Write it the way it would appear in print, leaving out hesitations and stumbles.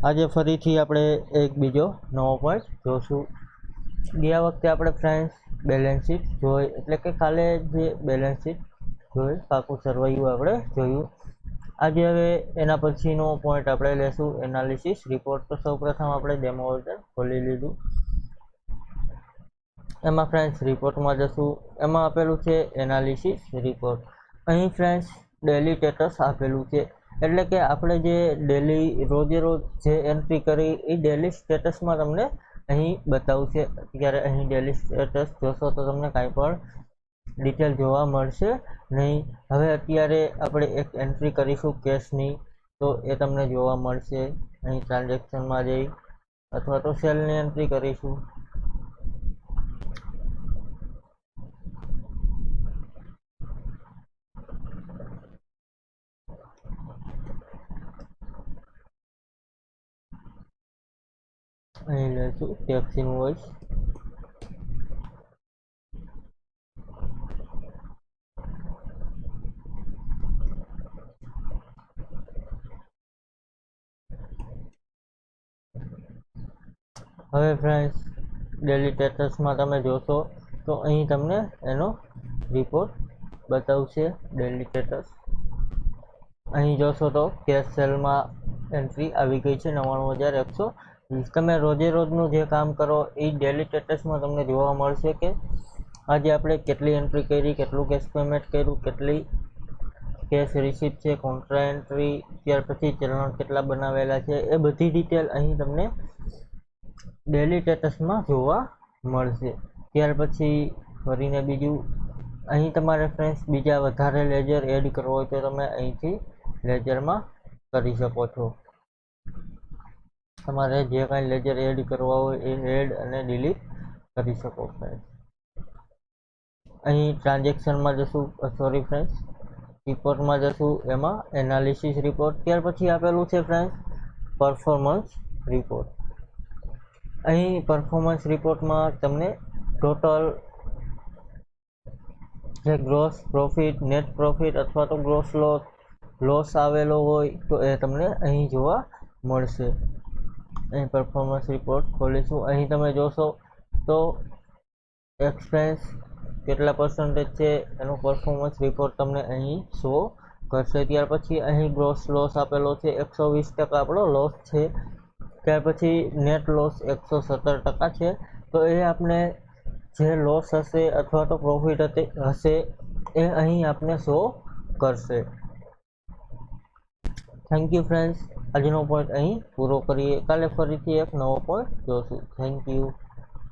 આજે ફરીથી આપણે એક બીજો નવો પોઈન્ટ જોશું. ગયા વખતે આપણે ફ્રેન્ડ્સ બેલેન્સ શીટ જોઈ, એટલે કે કાલે જે બેલેન્સ શીટ જોઈ પાકું સર્વાયું આપણે જોયું. આજે હવે એના પછીનો પોઈન્ટ આપણે લેશું એનાલિસિસ રિપોર્ટ. તો સૌપ્રથમ આપણે ડેમો વર્ઝન ખોલી લીધું. એમાં ફ્રેન્ડ્સ રિપોર્ટમાં જશું. એમાં આપેલું છે એનાલિસિસ રિપોર્ટ. અહીં ફ્રેન્ડ્સ ડેલી સ્ટેટસ આપેલું છે, એટલે કે આપણે જે ડેલી રોજે રોજ જે એન્ટ્રી કરી એ ડેલી સ્ટેટસમાં તમને અહીં બતાવશે. અત્યારે અહીં ડેલી સ્ટેટસ જોશો તો તમને કાંઈ પણ ડિટેલ જોવા મળશે નહીં. હવે અત્યારે આપણે એક એન્ટ્રી કરીશું કેશની, તો એ તમને જોવા મળશે. અહીં ટ્રાન્ઝેક્શનમાં જઈ અથવા તો સેલની એન્ટ્રી કરીશું. અહીં લઈશું ટેક્સ ઇનવોઇસ. હવે ફ્રેન્ડ્સ ડેલી સ્ટેટસમાં તમે જોશો તો અહીં તમને એનો રિપોર્ટ બતાવશે ડેલી સ્ટેટસ. અહીં જોશો તો કેશ સેલમાં એન્ટ્રી આવી ગઈ છે 99,120. તમે રોજે રોજનું જે કામ કરો એ ડેલી સ્ટેટસમાં તમને જોવા મળશે કે આજે આપણે કેટલી એન્ટ્રી કરી, કેટલું કેશ પેમેન્ટ કર્યું, કેટલી કેશ રિસીપ્ટ છે, કોન્ટ્રા એન્ટ્રી, ત્યાર પછી ચલણ કેટલા બનાવેલા છે, એ બધી ડિટેલ અહીં તમને ડેલી સ્ટેટસમાં જોવા મળશે. ત્યાર પછી ફરીને બીજું અહીં તમારે ફ્રેન્ડ્સ બીજા વધારે લેજર એડ કરવો હોય તો તમે અહીંથી લેજરમાં કરી શકો છો. તમારે જે કાંઈ લેજર એડ કરવા હોય એ એડ અને ડિલીટ કરી શકો ફ્રેન્ડ્સ. અહીં ટ્રાન્ઝેક્શનમાં જશું, સોરી ફ્રેન્ડ્સ રિપોર્ટમાં જશું, એમાં એનાલિસિસ રિપોર્ટ. ત્યાર પછી આપેલું છે ફ્રેન્ડ્સ પરફોર્મન્સ રિપોર્ટ. અહીં પરફોર્મન્સ રિપોર્ટમાં તમને ટોટલ જે ગ્રોસ પ્રોફિટ, નેટ પ્રોફિટ અથવા તો ગ્રોસ લોસ આવેલો હોય તો એ તમને અહીં જોવા મળશે. અહીં પરફોર્મન્સ રિપોર્ટ ખોલીશું. અહીં તમે જોશો તો એક્સપેન્સ કેટલા પર્સન્ટેજ છે એનું પરફોર્મન્સ રિપોર્ટ તમને અહીં શો કરશે. ત્યાર પછી અહીં ગ્રોસ લોસ આપેલો છે, 120% આપણો લોસ છે. ત્યાર પછી નેટ લોસ 117% છે. તો એ આપણે જે લોસ હશે અથવા તો પ્રોફિટ હશે એ અહીં આપણે શો કરશે. Thank you friends. આજનો પોઈન્ટ અહીં પૂરો કરીએ. કાલે ફરીથી એક નવો પોઈન્ટ જોશું. Thank you.